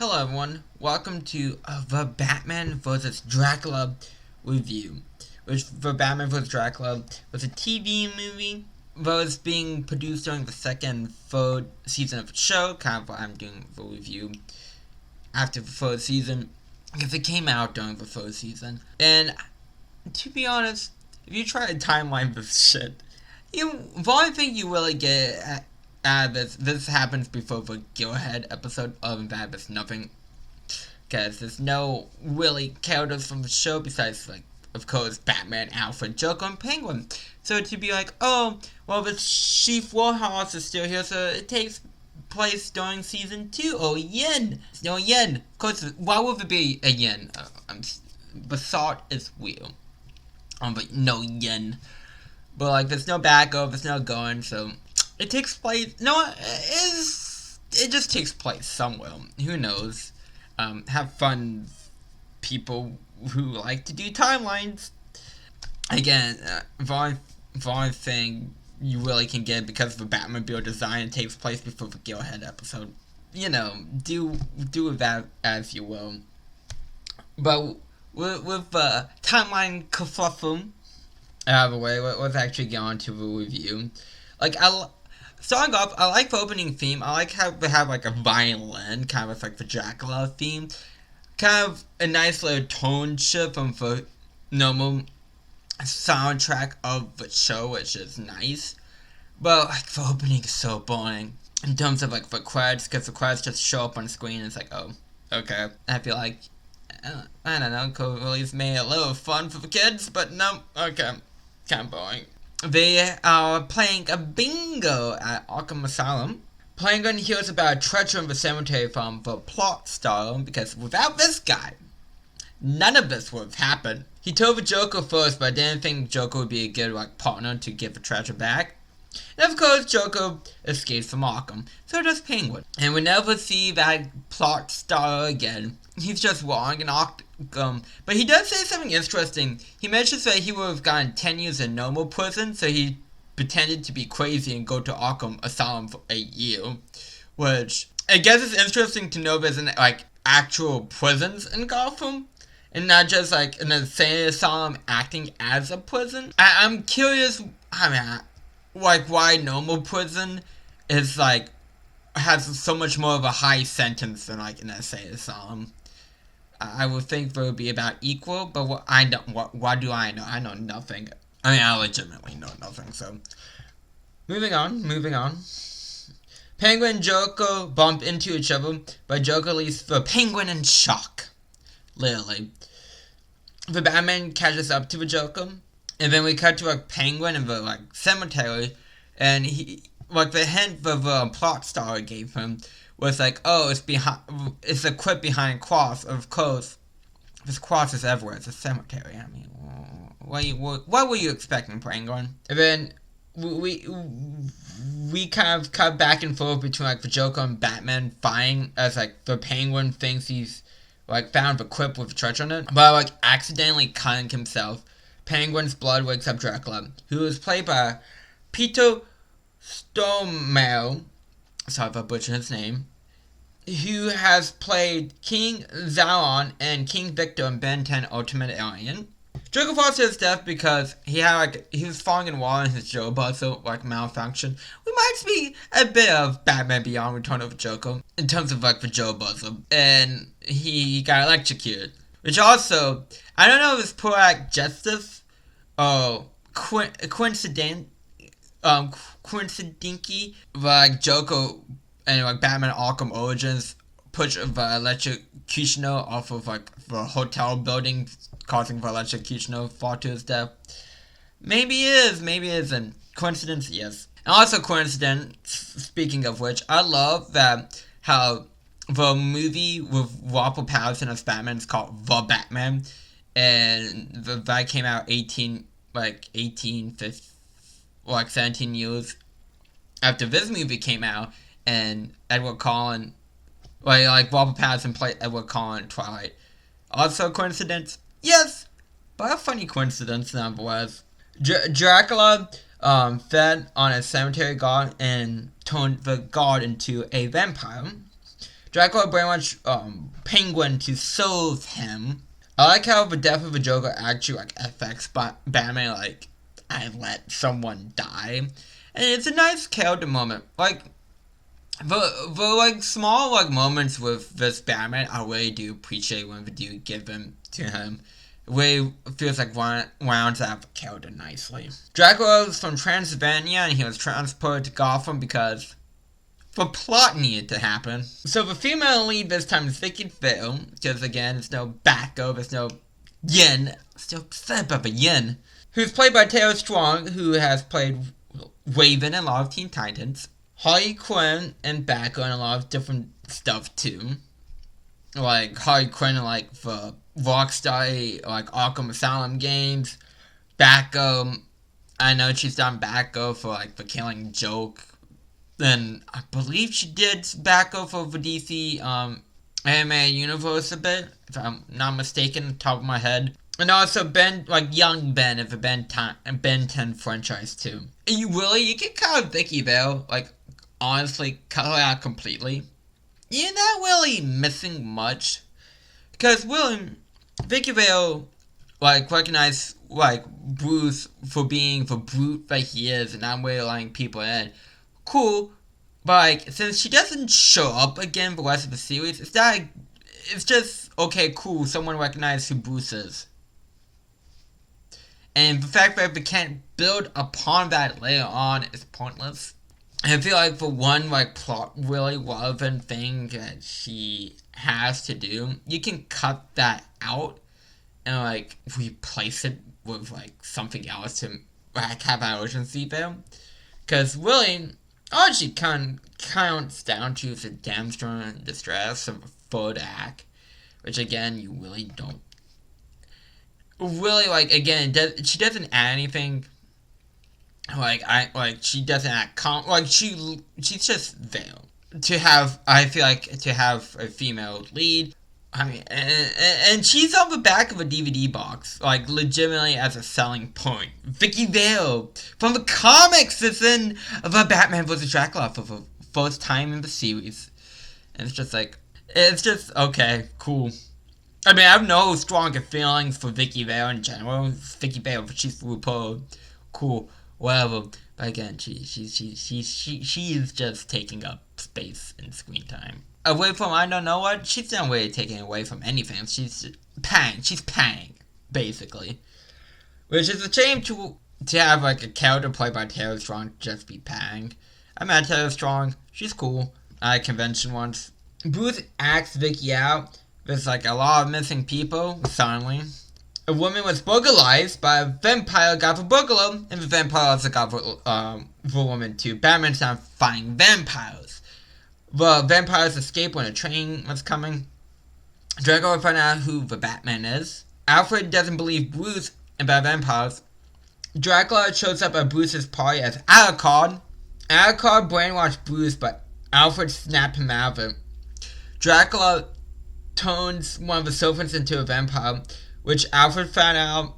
Hello everyone, welcome to the Batman vs. Dracula review. Which the Batman vs. Dracula was a TV movie that was being produced during the second and third season of the show. Kind of why I'm doing the review after the third season, because it came out during the third season. And to be honest, if you try to timeline this shit, the only thing you really get this happens before the Gearhead episode. Other than that, there's nothing, because there's no really characters from the show besides, like, of course, Batman, Alfred, Joker, and Penguin. So to be like, oh, well, the Chief Warhorse is still here, so it takes place during season 2. Oh, yen! There's no yen. Of course, why would there be a yen? The thought is real. But no yen. But, like, there's no backup, there's no going, so it takes place. No, it just takes place somewhere. Who knows? Have fun, people who like to do timelines. Again, the only thing you really can get because of the Batmobile design, it takes place before the Gearhead episode. You know, do with that as you will. But with the timeline kerfuffle out of the way, let's actually get on to the review. Like, starting off, I like the opening theme. I like how they have, like, a violin, kind of like the Dracula theme. Kind of a nice little tone shift from the normal soundtrack of the show, which is nice. But, like, the opening is so boring in terms of, like, the credits, because the credits just show up on screen and it's like, oh, okay. I feel like, I don't know, could really made it a little fun for the kids, but no, okay, kind of boring. They are playing a bingo at Arkham Asylum. Penguin hears about a treasure in the cemetery from the plot star, because without this guy, none of this would have happened. He told the Joker first, but I didn't think Joker would be a good, like, partner to get the treasure back. And of course, Joker escapes from Arkham, so does Penguin. And we never see that plot star again. He's just wrong in Arkham. But he does say something interesting. He mentions that he would have gotten 10 years in normal prison, so he pretended to be crazy and go to Arkham Asylum for a year. Which, I guess it's interesting to know there's, like, actual prisons in Gotham, and not just, like, an insane asylum acting as a prison. I'm curious, like, why normal prison is, like, has so much more of a high sentence than, like, an insane asylum. I would think there would be about equal, but what do I know? I know nothing. I mean, I legitimately know nothing, so. Moving on. Penguin and Joker bump into each other, but Joker leaves the Penguin in shock. Literally. The Batman catches up to the Joker, and then we cut to a Penguin in the, like, cemetery, and he, like, the hint that the plot star gave him was like, oh, it's a quip behind a cross. Of course, this cross is everywhere. It's a cemetery. I mean, what were you expecting, Penguin? And then we kind of cut back and forth between, like, the Joker and Batman fighting as, like, the Penguin thinks he's, like, found the quip with the treasure on it, but, like, accidentally cutting himself. Penguin's blood wakes up Dracula, who is played by Peter Stormare. Sorry if I butchered his name. Who has played King Zalon and King Victor in Ben 10 Ultimate Alien. Joker falls to his death because he was falling in water and his jaw puzzle, like, malfunction. We might see a bit of Batman Beyond Return of the Joker in terms of, like, the jaw puzzle. And he got electrocuted. Which also, I don't know if it's poetic justice or coincidentally, like, Joker and, like, Batman Arkham Origins push the electrocutioner off of, like, the hotel building, causing the electrocutioner to fall to his death. Maybe it is, maybe it isn't. Coincidence, yes. And also coincidence, speaking of which, I love that how the movie with Robert Pattinson as Batman is called The Batman, and that came out 17 years after this movie came out, and Edward Cullen, like Robert Pattinson played Edward Cullen in Twilight. Also coincidence? Yes, but a funny coincidence nonetheless. Dracula fed on a cemetery guard and turned the guard into a vampire. Dracula brainwashed Penguin to soothe him. I like how the death of the Joker actually like affects Batman. Like, I let someone die, and it's a nice character moment. Like the like small like moments with this Batman, I really do appreciate when they do give them to him. It really feels like rounds out the character nicely. Dracula was from Transylvania, and he was transported to Gotham because the plot needed to happen. So the female lead this time is Vicky Vale, because again, there's no Batgirl, there's no Yin. Still upset about the Yin. Who's played by Taylor Strong, who has played Raven in a lot of Teen Titans. Harley Quinn and Batgirl in a lot of different stuff too. Like Harley Quinn in like the Rockstar, like Arkham Asylum games. Batgirl, I know she's done Batgirl for like the Killing Joke. Then I believe she did Batgirl for the DC anime universe a bit, if I'm not mistaken, top of my head. And also Ben, like young Ben of the Ben 10 franchise too. You can cut out Vicky Vale, like honestly cut her out completely. You're not really missing much, because Vicky Vale like recognized like Bruce for being the brute that he is, and not really letting people in. Cool, but like since she doesn't show up again for the rest of the series, it's just okay, cool. Someone recognized who Bruce is. And the fact that we can't build upon that later on is pointless. I feel like for one like plot really relevant thing that she has to do, you can cut that out and like replace it with like something else to like have an urgency there. Because really, all she counts down to is a demonstrating distress of a third act, which again you really don't. Really, like again, she doesn't add anything. She doesn't act she's just there to have. I feel like to have a female lead. I mean, and she's on the back of a DVD box, like legitimately as a selling point. Vicky Vale from the comics is in the Batman vs. Dracula for the first time in the series, and it's just okay, cool. I mean, I have no stronger feelings for Vicky Vale in general. Vicky Vale, she's RuPaul, cool, whatever. But again, she is just taking up space in screen time. Away from I don't know what, she's not really taking away from anything. She's paying, basically. Which is a shame to have like a character played by Taylor Strong just be paying. I met Taylor Strong, she's cool. I had a convention once. Bruce asks Vicky out. There's like a lot of missing people, suddenly. A woman was burglarized by a vampire got the burglar, and the vampire also got the woman too. Batman's not fighting vampires. The vampires escape when a train was coming. Dracula finds out who the Batman is. Alfred doesn't believe Bruce about vampires. Dracula shows up at Bruce's party as Alucard. Alucard brainwashed Bruce, but Alfred snapped him out of it. Dracula turns one of the servants into a vampire, which Alfred found out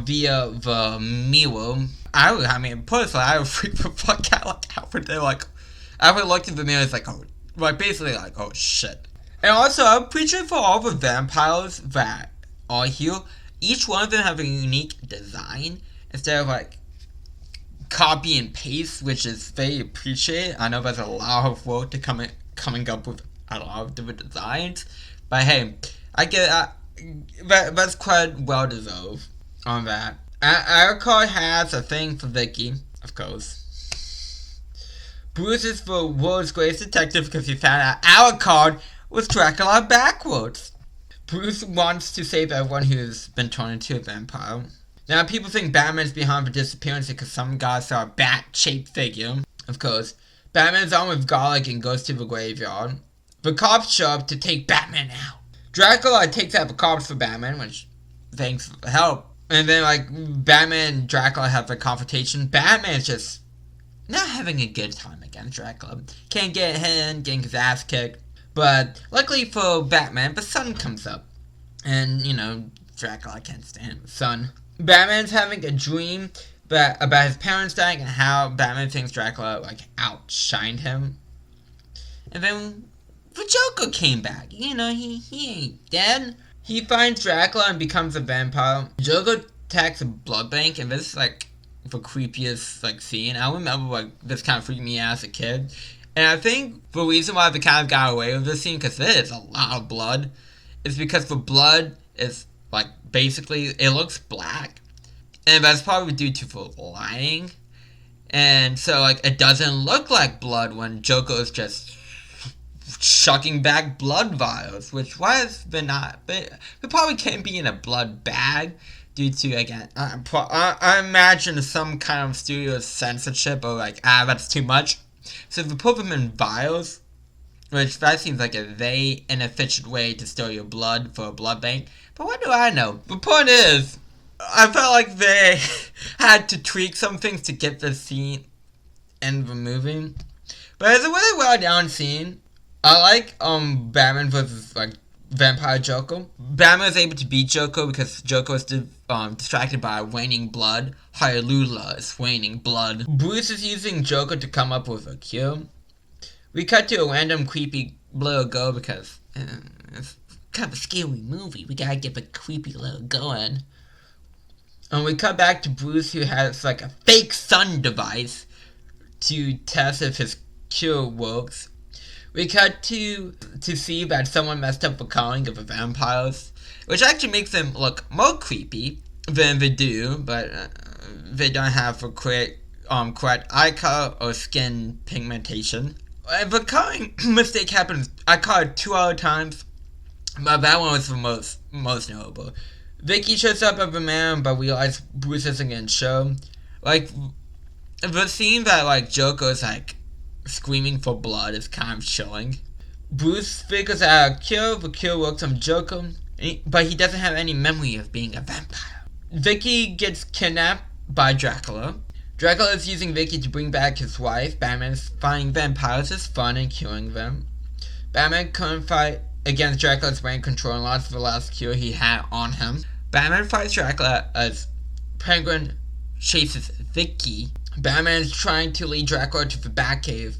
via the mirror. I mean, personally, I would freak the fuck out like Alfred did. Like, Alfred looked at the mirror and was like, oh, like, basically like, oh shit. And also, I appreciate for all the vampires that are here, each one of them have a unique design, instead of like, copy and paste, which is very appreciated. I know there's a lot of work to coming up with a lot of different designs. But hey, I get that's quite well deserved on that. Alucard has a thing for Vicky, of course. Bruce is the world's greatest detective because he found out Alucard was Dracula backwards. Bruce wants to save everyone who's been turned into a vampire. Now people think Batman's behind the disappearance because some guys saw a bat-shaped figure. Of course, Batman's on with garlic and goes to the graveyard. The cops show up to take Batman out. Dracula takes out the cops for Batman, which thanks for the help. And then like Batman and Dracula have a confrontation. Batman's just not having a good time against Dracula. Can't get him, getting his ass kicked. But luckily for Batman, the sun comes up. And, you know, Dracula can't stand the sun. Batman's having a dream about his parents dying and how Batman thinks Dracula like outshined him. And then the Joker came back. You know, he ain't dead. He finds Dracula and becomes a vampire. Joker attacks a blood bank, and this is like the creepiest like scene. I remember like this kind of freaked me out as a kid. And I think the reason why they kind of got away with this scene, because there is a lot of blood, is because the blood is like basically it looks black, and that's probably due to the lighting. And so like it doesn't look like blood when Joker is just shucking back blood vials, which was but not. But it probably can't be in a blood bag due to, again, I imagine some kind of studio censorship or like that's too much. So if you put them in vials, which that seems like a very inefficient way to store your blood for a blood bank. But what do I know? The point is, I felt like they had to tweak some things to get the scene in the movie. But it's a really well done scene. I like Batman versus like Vampire Joker. Batman was able to beat Joker because Joker was distracted by waning blood. Hallelujah, it's waning blood. Bruce is using Joker to come up with a cure. We cut to a random creepy little girl because it's kind of a scary movie. We gotta get the creepy little girl in. And we cut back to Bruce, who has like a fake sun device to test if his cure works. We cut to see that someone messed up the coloring of the vampires, which actually makes them look more creepy than they do, but they don't have the correct eye color or skin pigmentation. The coloring mistake happened, I caught it 2 other times, but that one was the most notable. Vicky shows up at the man, but we realize Bruce isn't gonna show. Like, the scene that like Joker's like screaming for blood is kind of chilling. Bruce figures out a cure. The cure works on Joker, but he doesn't have any memory of being a vampire. Vicky gets kidnapped by Dracula. Dracula is using Vicky to bring back his wife. Batman is finding vampires is fun and killing them. Batman couldn't fight against Dracula's brain control and lost the last cure he had on him. Batman fights Dracula as Penguin chases Vicky. Batman is trying to lead Dracula to the Batcave,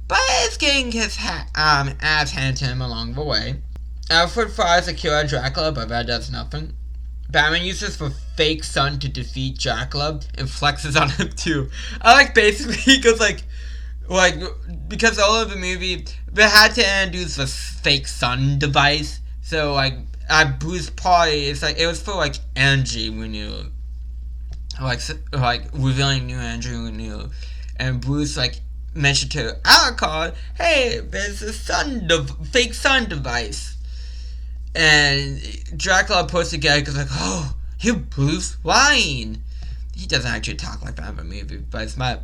but is getting his ass handed to him along the way. Alfred fires a cure at Dracula, but that does nothing. Batman uses the fake sun to defeat Dracula and flexes on him too. I like basically he goes like because all of the movie they had to introduce the fake sun device. So like at Bruce party, it's like it was for like energy renewal. Like revealing new energy renewal, and Bruce like mentioned to Alucard, "Hey, there's a fake sun device," and Dracula puts together because like, "Oh, you Bruce lying." He doesn't actually talk like that in the movie, but it's my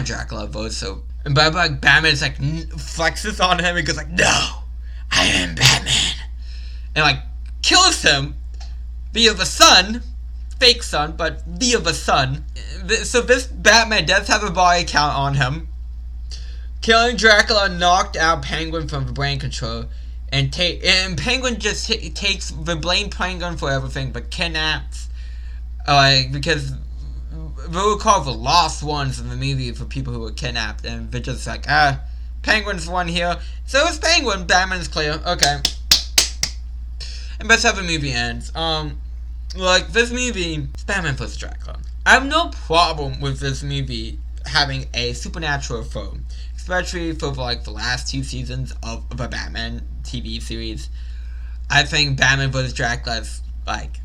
Dracula voice. So, and but like Batman is like flexes on him and goes like, "No, I am Batman," and like kills him via the sun. Fake sun, but via the sun. So this Batman does have a body count on him. Killing Dracula knocked out Penguin from the brain control, and Penguin just takes the blame Penguin for everything, but kidnaps, because they were called the lost ones in the movie for people who were kidnapped, and they're just like, Penguin's one here, so it's Penguin. Batman's clear. Okay, and that's how the movie ends. Like, this movie, it's Batman vs. Dracula. I have no problem with this movie having a supernatural foe, especially for, like, the last 2 seasons of the Batman TV series. I think Batman vs. Dracula is, like,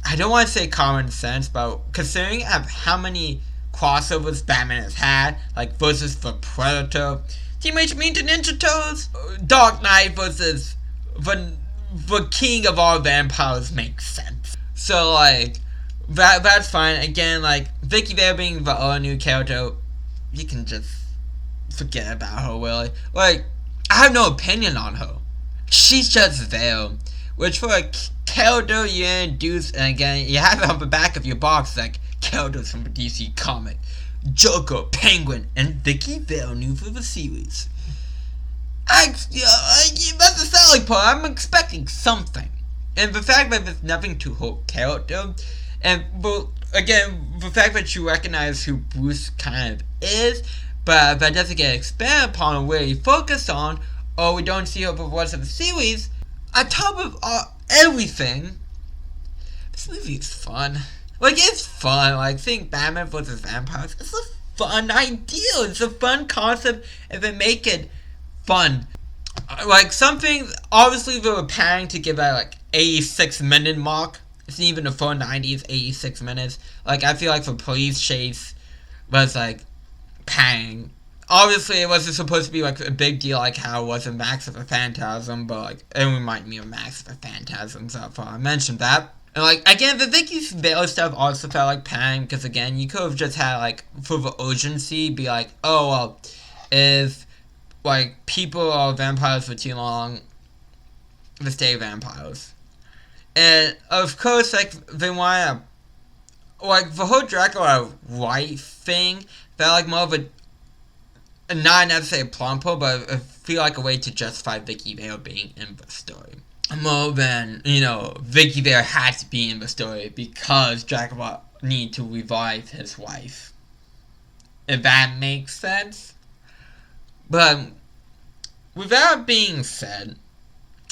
I don't want to say common sense, but considering how many crossovers Batman has had, like, versus the Predator, Teenage Mutant Ninja Turtles, Dark Knight versus the king of all vampires makes sense. So, like, that's fine. Again, like, Vicky Vale being the all-new character, you can just forget about her, really. Like, I have no opinion on her. She's just there. Which, for a character you introduce, and again, you have it on the back of your box, like, characters from a DC comic. Joker, Penguin, and Vicky Vale new for the series. That's the selling part. I'm expecting something. And the fact that there's nothing to her character, and again, the fact that you recognize who Bruce kind of is, but that doesn't get expanded upon or really focused on, or we don't see her for the rest of the series, on top of everything, this movie is fun. Like, it's fun. Like, seeing Batman versus vampires, it's a fun idea. It's a fun concept if they make it fun. Like, something, obviously they were planning to give that, like, 86-minute mark. It's even the 490s, 86 minutes. Like, I feel like the police chase was, like, pang. Obviously, it wasn't supposed to be, like, a big deal, like how it was in Max of a Phantasm, but, like, it reminded me of Max of a Phantasm, so I mentioned that. And, like, again, the Vicky Vale stuff also felt like pang, because, again, you could have just had, like, for the urgency, be like, oh, well, if, like, people are vampires for too long, they stay vampires. And, of course, like, they want to, like, the whole Dracula white thing felt like more of a not necessarily a plump hole, but I feel like a way to justify Vicky Vale being in the story. More than, Vicky Vale had to be in the story because Dracula needed to revive his wife. If that makes sense. But, with that being said,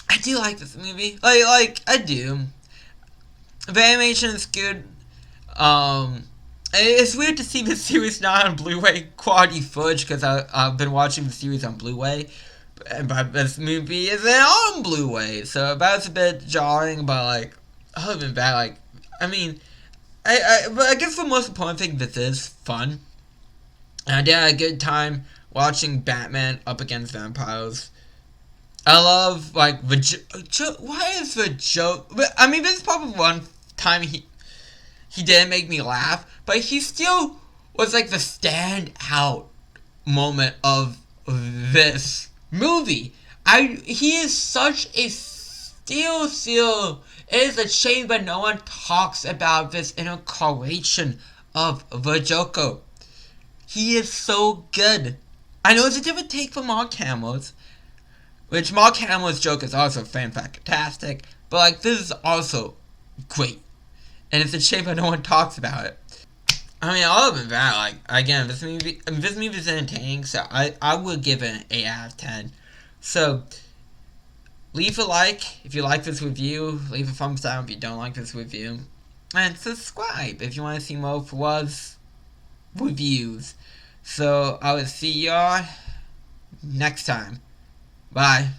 I do like this movie. Like I do. The animation is good. It's weird to see the series not on Blu-ray quality footage because I've been watching the series on Blu-ray, but this movie isn't on Blu-ray, so that's a bit jarring. But like, other than that, like, I mean, but I guess the most important thing, this is fun, and I did have a good time watching Batman up against vampires. I love like why is the joke? I mean, this is probably one time he didn't make me laugh, but he still was like the standout moment of this movie. He is such a steal. It is a shame that no one talks about this incarnation of the Joker. He is so good. I know it's a different take from Mark Hamill's, which Mark Hamill's Joker is also fantastic, but like this is also great. And it's a shame that no one talks about it. I mean, other than that, like, again, this movie is entertaining, so I would give it an 8 out of 10. So, leave a like if you like this review, leave a thumbs down if you don't like this review, and subscribe if you want to see more Fawaz reviews. So, I will see y'all next time. Bye.